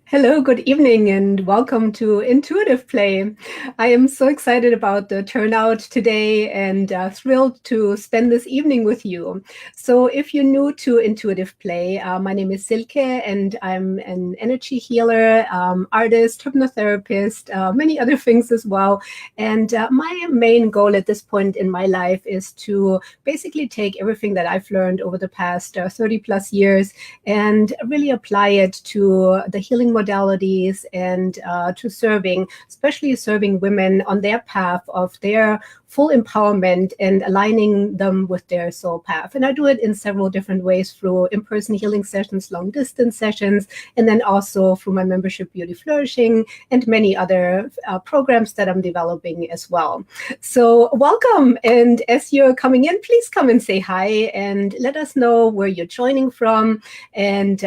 Hello, good evening, and welcome to Intuitive Play. I am so excited about the turnout today and thrilled to spend this evening with you. So, if you're new to Intuitive Play, my name is Silke, and I'm an energy healer, artist, hypnotherapist, many other things as well. And my main goal at this point in my life is to basically take everything that I've learned over the past 30 plus years and really apply it to the healing modalities and to serving, especially serving women on their path of their full empowerment and aligning them with their soul path. And I do it in several different ways through in-person healing sessions, long distance sessions, and then also through my membership Beauty Flourishing and many other programs that I'm developing as well. So welcome. And as you're coming in, please come and say hi and let us know where you're joining from. And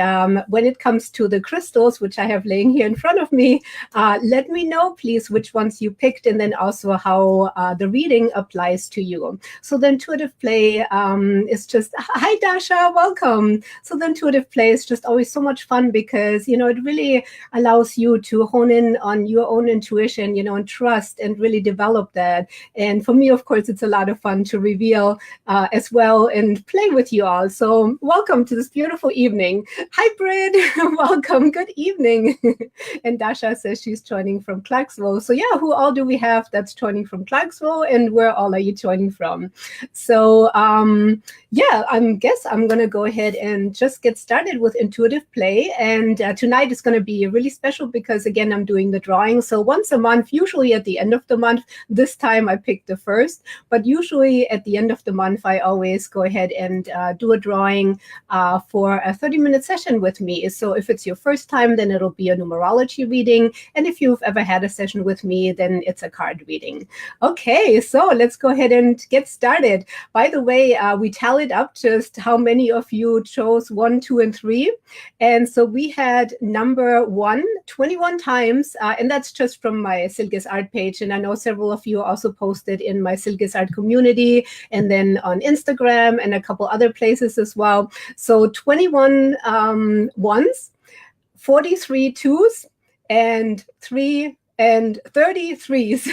when it comes to the crystals, which I have laying here in front of me, let me know, please, which ones you picked, and then also how the reading applies to you. So the Intuitive Play is just, hi Dasha, welcome. So the Intuitive Play is just always so much fun because, it really allows you to hone in on your own intuition, and trust and really develop that. And for me, of course, it's a lot of fun to reveal as well and play with you all. So welcome to this beautiful evening. Hi, Brid. Welcome. Good evening. And Dasha says she's joining from Clarksville. So yeah, who all do we have that's joining from Clarksville, and where all are you joining from? So yeah, I guess I'm going to go ahead and just get started with Intuitive Play. And tonight is going to be really special because, again, I'm doing the drawing. So once a month, usually at the end of the month, this time I picked the first, but usually at the end of the month, I always go ahead and do a drawing for a 30-minute session with me. So if it's your first time, then it'll be a numerology reading. And if you've ever had a session with me, then it's a card reading. Okay, so let's go ahead and get started. By the way, we tallied up just how many of you chose 1, 2, and 3. And so we had number 1 21 times, and that's just from my Silke's Art page. And I know several of you also posted in my Silke's Art community and then on Instagram and a couple other places as well. So 21 ones, 43 twos, and 3 and 33s.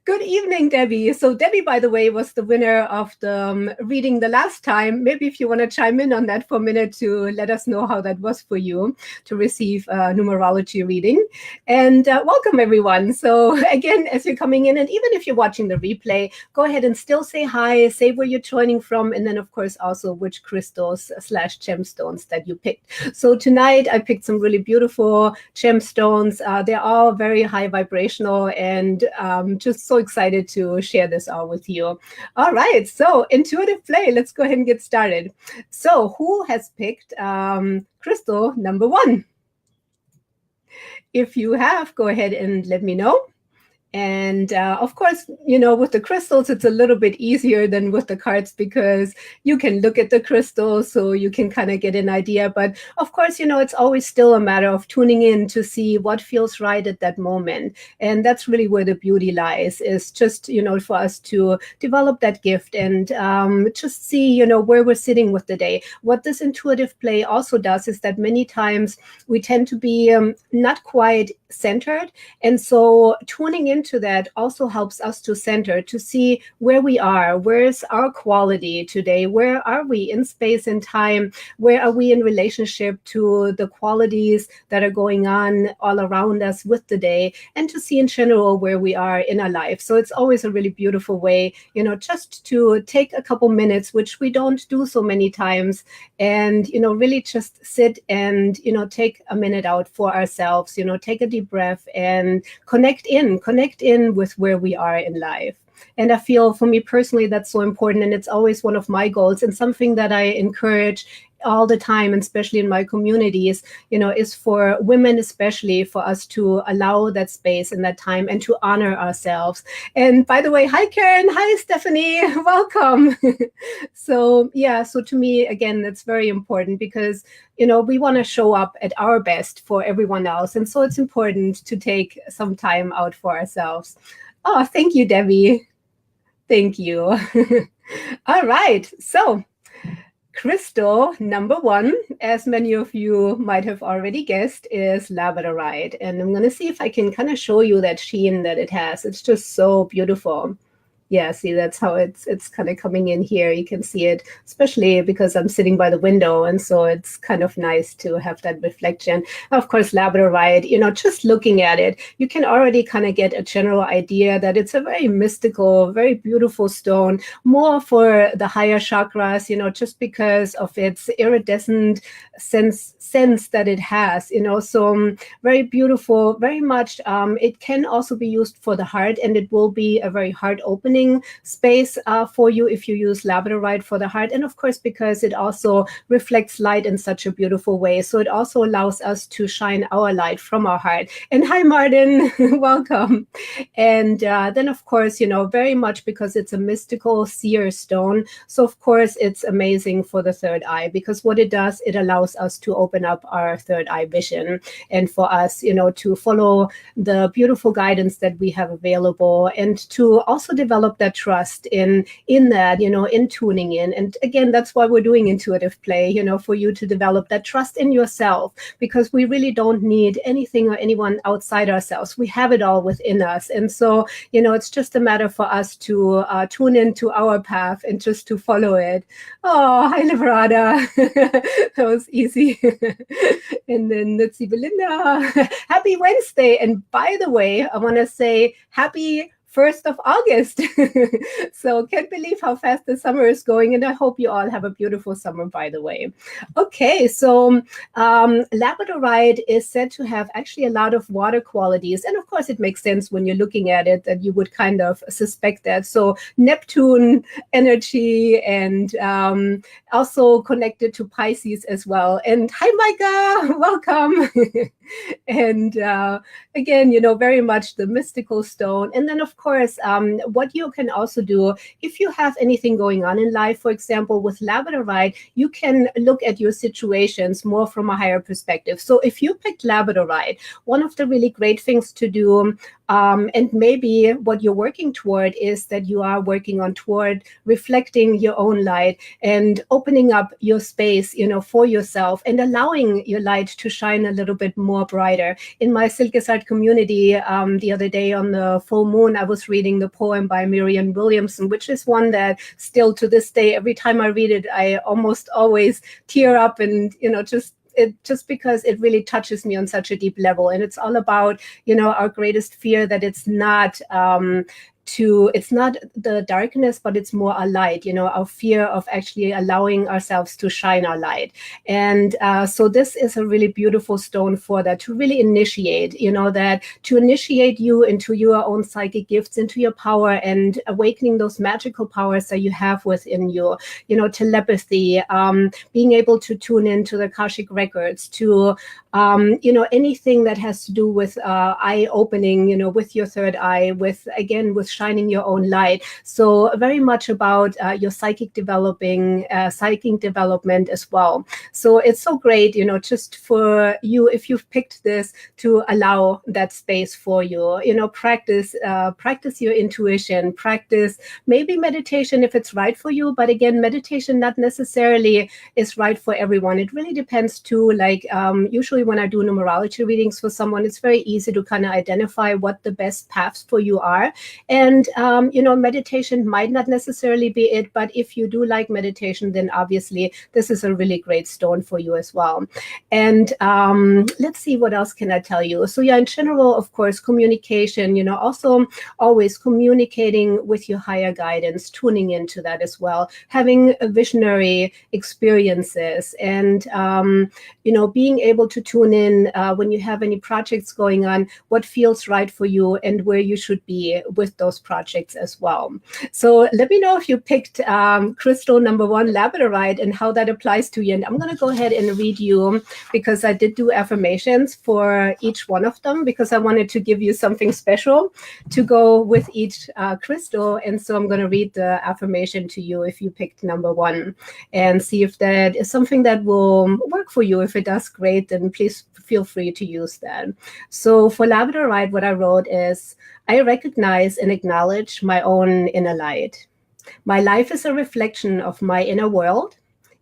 Good evening, Debbie. So Debbie, by the way, was the winner of the reading the last time. Maybe if you want to chime in on that for a minute to let us know how that was for you to receive a numerology reading. And welcome, everyone. So again, as you're coming in, and even if you're watching the replay, go ahead and still say hi, say where you're joining from, and then, of course, also which crystals / gemstones that you picked. So tonight, I picked some really beautiful gemstones. They're all very high vibrational, and just so excited to share this all with you. All right, so Intuitive Play, let's go ahead and get started. So who has picked crystal number 1? If you have, go ahead and let me know. And of course, with the crystals, it's a little bit easier than with the cards because you can look at the crystals so you can kind of get an idea. But of course, it's always still a matter of tuning in to see what feels right at that moment. And that's really where the beauty lies, is just, for us to develop that gift and just see, where we're sitting with the day. What this Intuitive Play also does is that many times we tend to be not quite centered. And so tuning into that also helps us to center, to see where we are, where's our quality today, where are we in space and time, where are we in relationship to the qualities that are going on all around us with the day, and to see in general where we are in our life. So it's always a really beautiful way, just to take a couple minutes, which we don't do so many times, and, really just sit and, take a minute out for ourselves, take a deep breath and connect in with where we are in life. And I feel, for me personally, that's so important. And it's always one of my goals, and something that I encourage all the time, and especially in my communities, is for women, especially, for us to allow that space and that time and to honor ourselves. And by the way, hi, Karen. Hi, Stephanie. Welcome. So to me, again, that's very important because, we want to show up at our best for everyone else. And so it's important to take some time out for ourselves. Oh, thank you, Debbie. Thank you. All right. So crystal number one, as many of you might have already guessed, is labradorite. And I'm going to see if I can kind of show you that sheen that it has. It's just so beautiful. Yeah, see, that's how it's kind of coming in here. You can see it, especially because I'm sitting by the window, and so it's kind of nice to have that reflection. Of course, labradorite, just looking at it, you can already kind of get a general idea that it's a very mystical, very beautiful stone, more for the higher chakras, just because of its iridescent sense that it has, so very beautiful, very much. It can also be used for the heart, and it will be a very heart opening space for you if you use labradorite for the heart. And of course, because it also reflects light in such a beautiful way, so it also allows us to shine our light from our heart. And hi, Martin, welcome. And then of course, very much because it's a mystical seer stone, so of course it's amazing for the third eye, because what it does, it allows us to open up our third eye vision, and for us, to follow the beautiful guidance that we have available, and to also develop that trust in that, in tuning in. And again, that's why we're doing intuitive play, for you to develop that trust in yourself, because we really don't need anything or anyone outside ourselves. We have it all within us. And so, it's just a matter for us to tune into our path and just to follow it. Oh, hi, Livrada. That was easy. And then let's see, Belinda. Happy Wednesday. And by the way, I want to say happy 1st of August. So can't believe how fast the summer is going. And I hope you all have a beautiful summer, by the way. Okay, so labradorite is said to have actually a lot of water qualities. And of course, it makes sense when you're looking at it that you would kind of suspect that. So Neptune energy, and also connected to Pisces as well. And hi, Micah, welcome. And again, very much the mystical stone. And then, of course, what you can also do, if you have anything going on in life, for example, with labradorite, you can look at your situations more from a higher perspective. So if you picked labradorite, one of the really great things to do, and maybe what you're working toward, is that you are working on toward reflecting your own light and opening up your space, for yourself, and allowing your light to shine a little bit more brighter. In my Silkesart community, the other day on the full moon, I was reading the poem by Marianne Williamson, which is one that still to this day, every time I read it, I almost always tear up, and just because it really touches me on such a deep level. And it's all about, our greatest fear, that it's not it's not the darkness, but it's more a light, our fear of actually allowing ourselves to shine our light. And so this is a really beautiful stone for that, to really initiate, that to initiate you into your own psychic gifts, into your power, and awakening those magical powers that you have within you, telepathy, being able to tune into the Akashic records, to anything that has to do with eye opening, with your third eye, with shining your own light. So very much about your psychic development as well. So it's so great, just for you, if you've picked this, to allow that space for you, practice your intuition, practice maybe meditation if it's right for you. But again, meditation not necessarily is right for everyone. It really depends too. Like usually when I do numerology readings for someone, it's very easy to kind of identify what the best paths for you are. And, meditation might not necessarily be it, but if you do like meditation, then obviously this is a really great stone for you as well. And let's see, what else can I tell you? So yeah, in general, of course, communication, also always communicating with your higher guidance, tuning into that as well, having visionary experiences, and, being able to tune in when you have any projects going on, what feels right for you and where you should be with those projects as well. So let me know if you picked crystal number one, labradorite, and how that applies to you. And I'm going to go ahead and read you, because I did do affirmations for each one of them, because I wanted to give you something special to go with each crystal. And so I'm going to read the affirmation to you if you picked number one, and see if that is something that will work for you. If it does, great, then please feel free to use that. So for labradorite, what I wrote is, I recognize and acknowledge my own inner light. My life is a reflection of my inner world.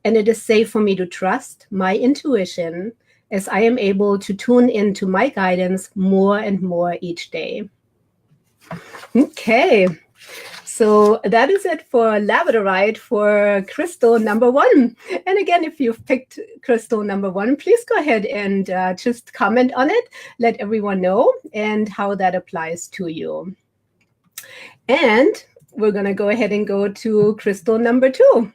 and it is safe for me to trust my intuition as I am able to tune into my guidance more and more each day. Okay, so that is it for labradorite for crystal number 1. And again, if you've picked crystal number 1, please go ahead and just comment on it. Let everyone know and how that applies to you. And we're going to go ahead and go to crystal number 2.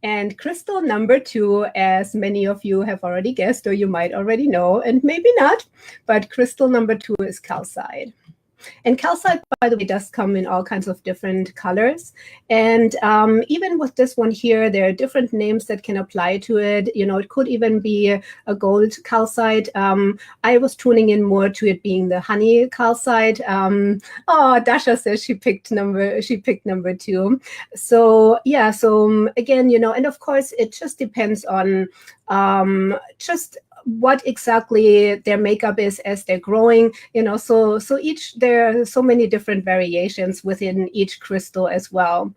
And crystal number 2, as many of you have already guessed, or you might already know, and maybe not, but crystal number 2 is calcite. And calcite, by the way, does come in all kinds of different colors. And even with this one here, there are different names that can apply to it. You know, it could even be a gold calcite. I was tuning in more to it being the honey calcite. Oh, Dasha says she picked number 2. So yeah, so again, you know, and of course, it just depends on just what exactly their makeup is as they're growing, you know, so there are so many different variations within each crystal as well.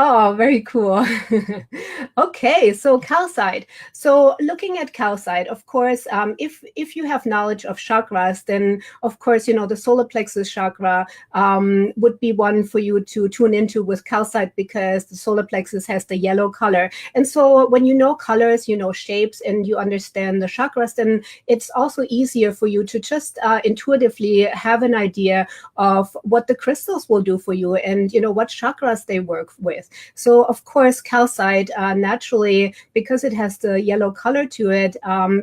Oh, very cool. Okay, so calcite. So looking at calcite, of course, if you have knowledge of chakras, then of course, you know, the solar plexus chakra would be one for you to tune into with calcite, because the solar plexus has the yellow color. And so when you know colors, you know shapes, and you understand the chakras, then it's also easier for you to just intuitively have an idea of what the crystals will do for you, and you know what chakras they work with. So of course, calcite naturally, because it has the yellow color to it,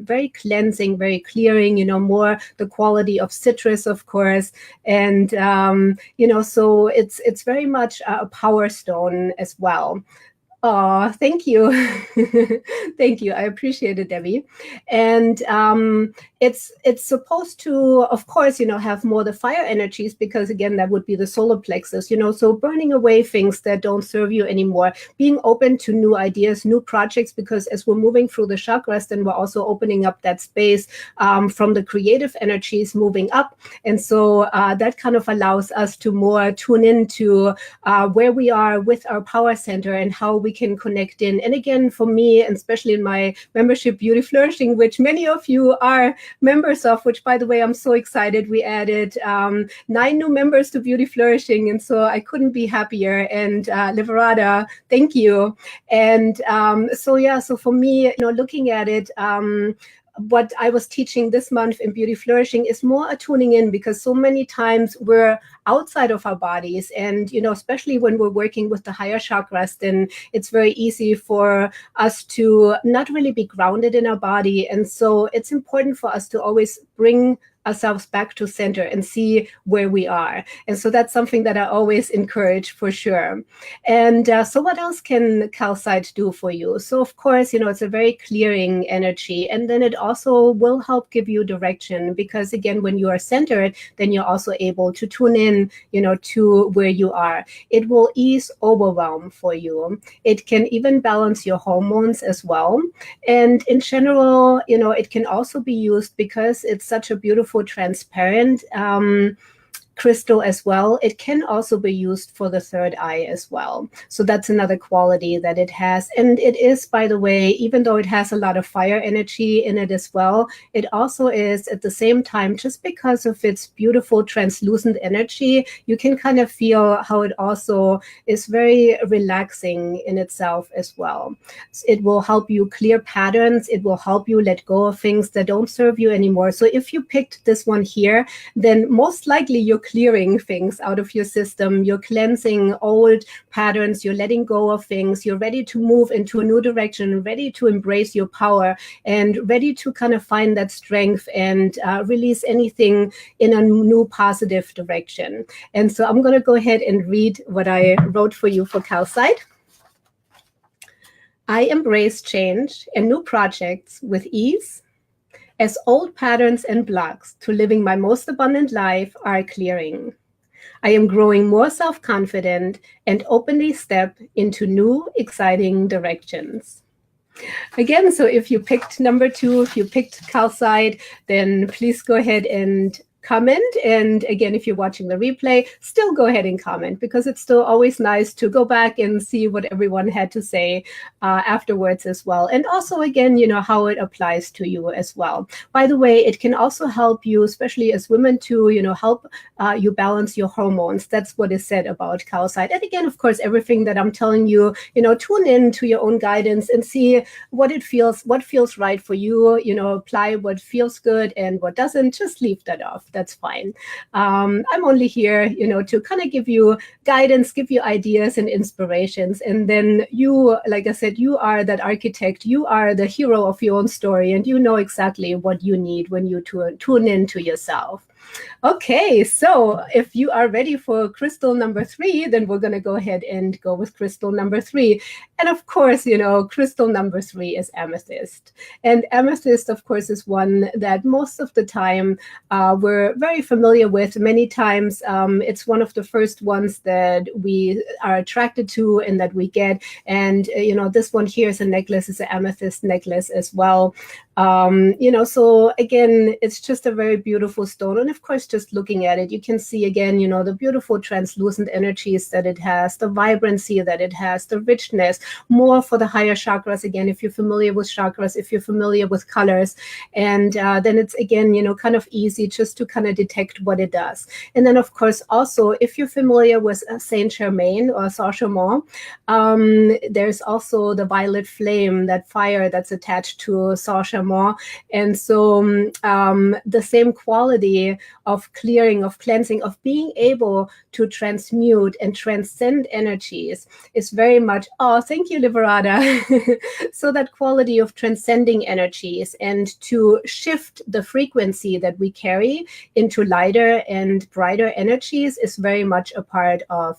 very cleansing, very clearing, you know, more the quality of citrus, of course. And, you know, so it's very much a power stone as well. Oh, thank you. Thank you. I appreciate it, Debbie. And it's supposed to, of course, you know, have more the fire energies, because again, that would be the solar plexus, you know, so burning away things that don't serve you anymore, being open to new ideas, new projects, because as we're moving through the chakras, then we're also opening up that space from the creative energies moving up. And so that kind of allows us to more tune into where we are with our power center and how we can connect in. And again, for me, and especially in my membership Beauty Flourishing, which many of you are members of, which by the way, I'm so excited. We added 9 new members to Beauty Flourishing, and so I couldn't be happier. And Liverada, thank you. And so yeah, so for me, you know, looking at it, what I was teaching this month in Beauty Flourishing is more a tuning in, because so many times we're outside of our bodies, and you know, especially when we're working with the higher chakras, then it's very easy for us to not really be grounded in our body. And so it's important for us to always bring ourselves back to center and see where we are. And so that's something that I always encourage for sure. And so what else can calcite do for you? So of course, you know, it's a very clearing energy, and then it also will help give you direction, because again, when you are centered, then you're also able to tune in, you know, to where you are. It will ease overwhelm for you. It can even balance your hormones as well. And in general, you know, it can also be used, because it's such a beautiful transparent crystal as well. It can also be used for the third eye as well. So that's another quality that it has. And it is, by the way, even though it has a lot of fire energy in it as well, it also is at the same time, just because of its beautiful translucent energy, you can kind of feel how it also is very relaxing in itself as well. It will help you clear patterns. It will help you let go of things that don't serve you anymore. So if you picked this one here, then most likely you're clearing things out of your system, you're cleansing old patterns, you're letting go of things, you're ready to move into a new direction, ready to embrace your power, and ready to kind of find that strength and release anything in a new positive direction. And so I'm going to go ahead and read what I wrote for you for calcite. I embrace change and new projects with ease, as old patterns and blocks to living my most abundant life are clearing. I am growing more self-confident and openly step into new, exciting directions. Again, so if you picked number 2, if you picked calcite, then please go ahead and comment. And again, if you're watching the replay, still go ahead and comment, because it's still always nice to go back and see what everyone had to say afterwards as well. And also, again, how it applies to you as well. By the way, it can also help you, especially as women, to, help you balance your hormones. That's what is said about calcite. And again, of course, everything that I'm telling you, tune in to your own guidance and see what feels right for you, apply what feels good, and what doesn't, just leave that off. That's fine. I'm only here, to kind of give you guidance, give you ideas and inspirations. And then you, like I said, you are that architect, you are the hero of your own story, and you know exactly what you need when you tune in to yourself. Okay, so if you are ready for crystal number 3, then we're going to go ahead and go with crystal number 3. And of course, crystal number 3 is amethyst. And amethyst, of course, is one that most of the time we're very familiar with. Many times it's one of the first ones that we are attracted to and that we get. And, this one here is a necklace, is an amethyst necklace as well. So again, it's just a very beautiful stone. And of course, just looking at it, you can see again, the beautiful translucent energies that it has, the vibrancy that it has, the richness, more for the higher chakras. Again, if you're familiar with chakras, if you're familiar with colors, and then it's again, kind of easy just to kind of detect what it does. And then of course, also, if you're familiar with Saint Germain or Saint Germain, there's also the violet flame, that fire that's attached to Saint Germain. And so the same quality of clearing, of cleansing, of being able to transmute and transcend energies is very much, thank you, Liberata. So that quality of transcending energies and to shift the frequency that we carry into lighter and brighter energies is very much a part of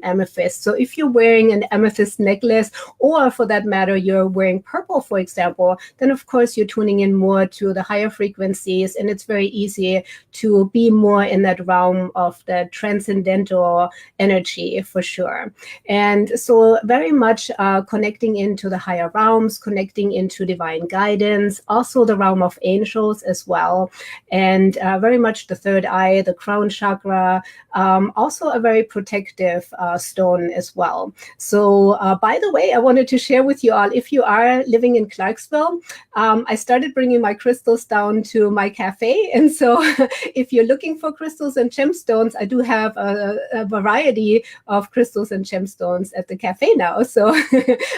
amethyst. So if you're wearing an amethyst necklace, or for that matter, you're wearing purple, for example, then of course you're tuning in more to the higher frequencies, and it's very easy to be more in that realm of the transcendental energy for sure. And so very much connecting into the higher realms, connecting into divine guidance, also the realm of angels as well, and very much the third eye, the crown chakra, also a very protective stone as well. So by the way, I wanted to share with you all, if you are living in Clarksville, I started bringing my crystals down to my cafe. And so if you're looking for crystals and gemstones, I do have a variety of crystals and gemstones at the cafe now. So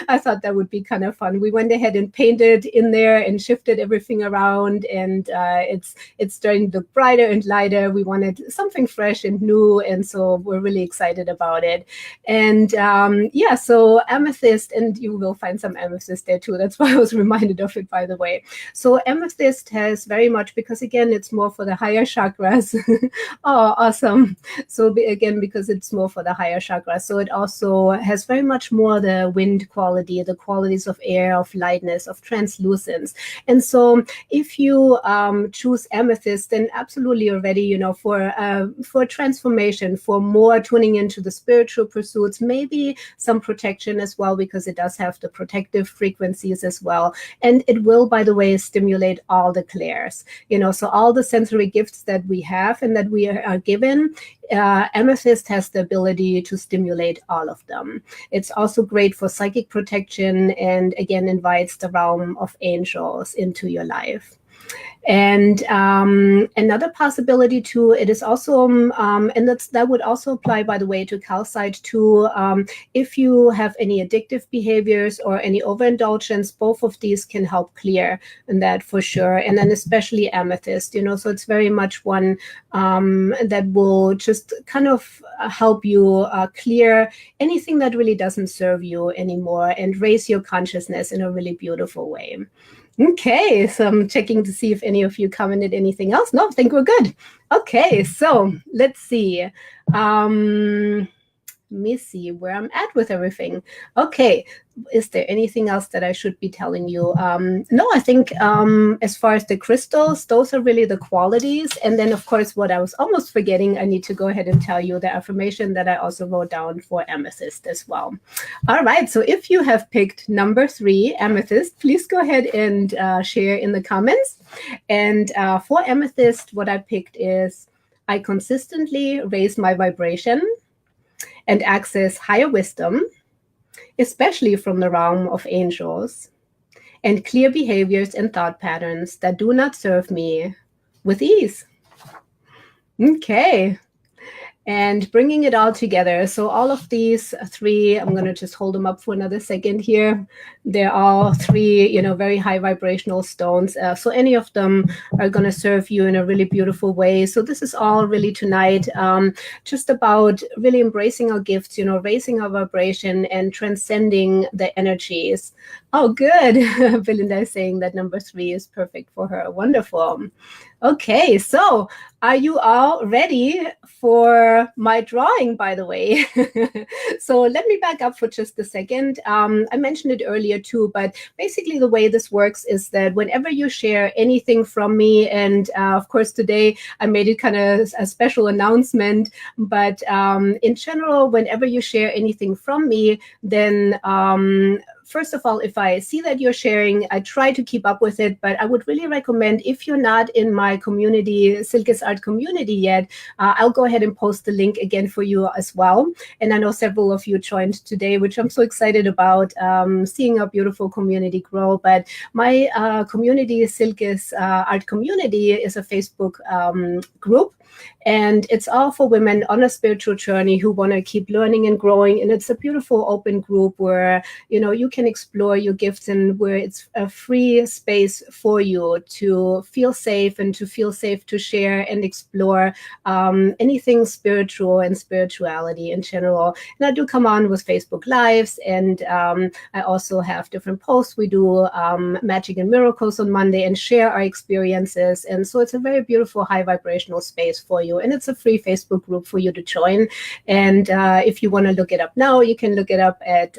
I thought that would be kind of fun. We went ahead and painted in there and shifted everything around, and it's starting to look brighter and lighter. We wanted something fresh and new, and so we're really excited about it. And so amethyst, and you will find some amethyst there too. That's why I was reminded of it, by the way. So amethyst has very much, because again, it's more for the higher chakras. Oh, awesome. So again, because it's more for the higher chakras, so it also has very much more the wind quality, the qualities of air, of lightness, of translucence. And so if you choose amethyst, then absolutely you're ready, for transformation, for more tuning into the spiritual pursuits, maybe some protection as well, because it does have the protective frequencies as well. And it will, by the way, stimulate all the clairs, so all the sensory gifts that we have and that we are given, amethyst has the ability to stimulate all of them. It's also great for psychic protection, and again, invites the realm of angels into your life. And another possibility too, it is also, and that would also apply, by the way, to calcite too. If you have any addictive behaviors or any overindulgence, both of these can help clear that for sure. And then especially amethyst, so it's very much one that will just kind of help you clear anything that really doesn't serve you anymore and raise your consciousness in a really beautiful way. Okay, so I'm checking to see if any of you commented anything else. No, I think we're good. Okay, so let's see. Let me see where I'm at with everything. Okay, is there anything else that I should be telling you? No, I think as far as the crystals, those are really the qualities. And then, of course, what I was almost forgetting, I need to go ahead and tell you the affirmation that I also wrote down for amethyst as well. All right, so if you have picked number 3, amethyst, please go ahead and share in the comments. And for amethyst, what I picked is, I consistently raise my vibration and access higher wisdom, especially from the realm of angels, and clear behaviors and thought patterns that do not serve me with ease. Okay. And bringing it all together. So all of these three, I'm going to just hold them up for another second here. They're all three, very high vibrational stones. So any of them are going to serve you in a really beautiful way. So this is all really tonight, just about really embracing our gifts, raising our vibration and transcending the energies. Oh, good. Belinda is saying that number 3 is perfect for her. Wonderful. Okay, so are you all ready for my drawing, by the way? So let me back up for just a second. I mentioned it earlier too, but basically the way this works is that whenever you share anything from me, and of course today I made it kind of a special announcement, but in general, whenever you share anything from me, then first of all, if I see that you're sharing, I try to keep up with it, but I would really recommend, if you're not in my community, Silke's Art community yet, I'll go ahead and post the link again for you as well. And I know several of you joined today, which I'm so excited about, seeing our beautiful community grow. But my community, Silke's Art community, is a Facebook group. And it's all for women on a spiritual journey who want to keep learning and growing. And it's a beautiful open group where, you can explore your gifts and where it's a free space for you to feel safe and to feel safe to share and explore anything spiritual and spirituality in general. And I do come on with Facebook Lives, and I also have different posts. We do magic and miracles on Monday and share our experiences. And so it's a very beautiful, high vibrational space for you. And it's a free Facebook group for you to join. And if you want to look it up now, you can look it up at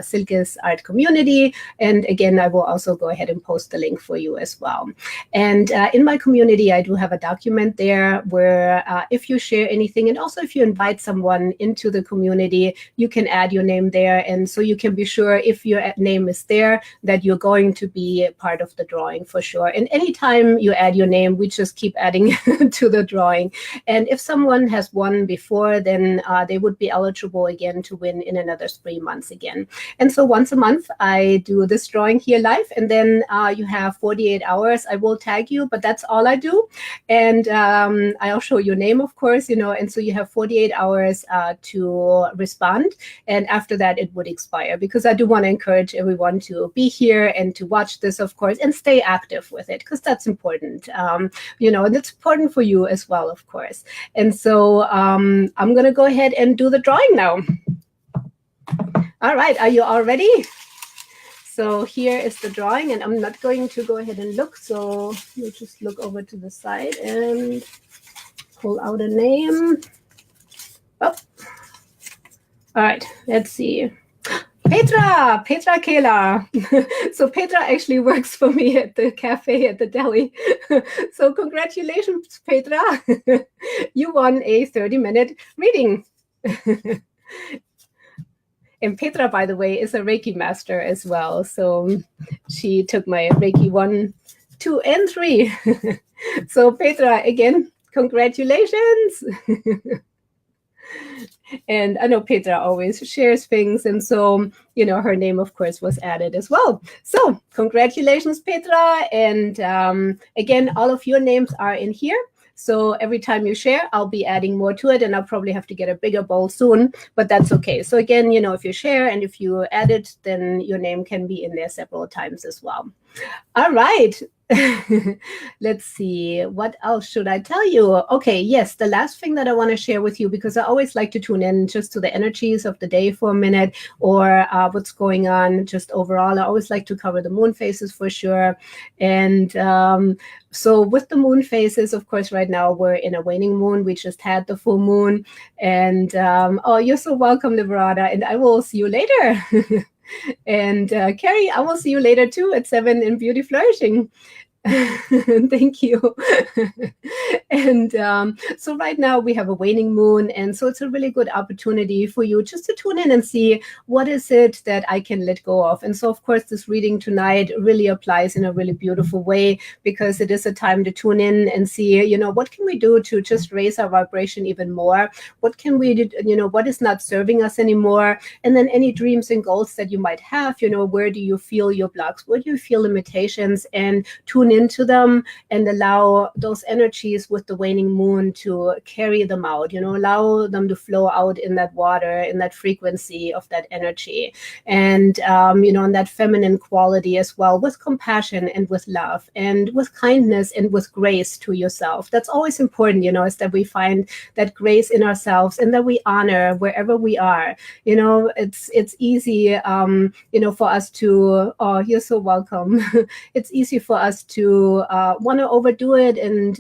Silke's Art community. And again, I will also go ahead and post the link for you as well. And in my community, I do have a document there where if you share anything, and also if you invite someone into the community, you can add your name there. And so you can be sure, if your name is there, that you're going to be part of the drawing for sure. And anytime you add your name, we just keep adding to the drawing. And if someone has won before, then they would be eligible again to win in another 3 months again. And so once a month, I do this drawing here live, and then you have 48 hours. I will tag you, but that's all I do. And I'll show your name, of course, and so you have 48 hours to respond. And after that, it would expire, because I do want to encourage everyone to be here and to watch this, of course, and stay active with it, because that's important, and it's important for you as well, of course. And so I'm going to go ahead and do the drawing now. All right, are you all ready? So here is the drawing, and I'm not going to go ahead and look, so you just look over to the side and pull out a name. Oh. All right, let's see. Petra Kela. So Petra actually works for me at the cafe at the deli. So congratulations, Petra. You won a 30-minute reading. And Petra, by the way, is a Reiki master as well. So she took my Reiki 1, 2, and 3. So Petra, again, congratulations. And I know Petra always shares things. And so, her name, of course, was added as well. So congratulations, Petra. And again, all of your names are in here. So every time you share, I'll be adding more to it, and I'll probably have to get a bigger bowl soon, but that's okay. So again, if you share and if you add it, then your name can be in there several times as well. All right. Let's see, what else should I tell you? Okay, yes, the last thing that I want to share with you, because I always like to tune in just to the energies of the day for a minute, or what's going on just overall. I always like to cover the moon phases for sure. And so with the moon phases, of course, right now we're in a waning moon. We just had the full moon. And oh, you're so welcome, Liberata, and I will see you later. And Carrie, I will see you later too at 7 in Beauty Flourishing. Thank you. And so right now we have a waning moon, and so it's a really good opportunity for you just to tune in and see what is it that I can let go of. And so, of course, this reading tonight really applies in a really beautiful way, because it is a time to tune in and see, what can we do to just raise our vibration even more? What can we do, what is not serving us anymore? And then any dreams and goals that you might have, where do you feel your blocks? Where do you feel limitations? And tune into them and allow those energies with the waning moon to carry them out, allow them to flow out in that water, in that frequency of that energy. And, in that feminine quality as well, with compassion and with love and with kindness and with grace to yourself. That's always important, is that we find that grace in ourselves and that we honor wherever we are. It's easy, for us to, oh, you're so welcome. It's easy for us to want to overdo it and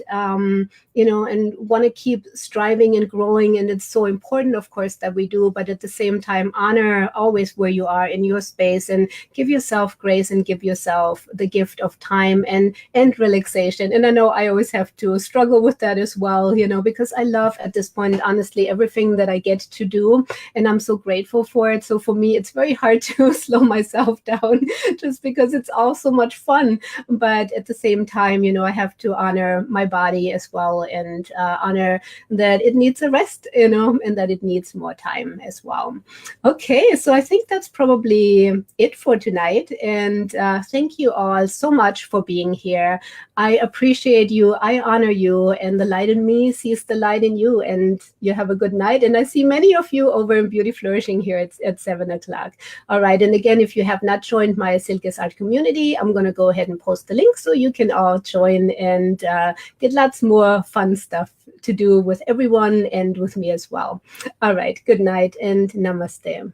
and want to keep striving and growing. And it's so important, of course, that we do, but at the same time, honor always where you are in your space and give yourself grace and give yourself the gift of time and relaxation. And I know I always have to struggle with that as well, because I love at this point, honestly, everything that I get to do, and I'm so grateful for it. So for me, it's very hard to slow myself down just because it's all so much fun. But at the same time, I have to honor my body as well, and honor that it needs a rest, and that it needs more time as well. Okay, so I think that's probably it for tonight. And thank you all so much for being here. I appreciate you. I honor you. And the light in me sees the light in you. And you have a good night. And I see many of you over in Beauty Flourishing here at 7 o'clock. All right. And again, if you have not joined my Silke's Art community, I'm going to go ahead and post the link so you can all join and get lots more fun stuff to do with everyone and with me as well. All right. Good night and namaste.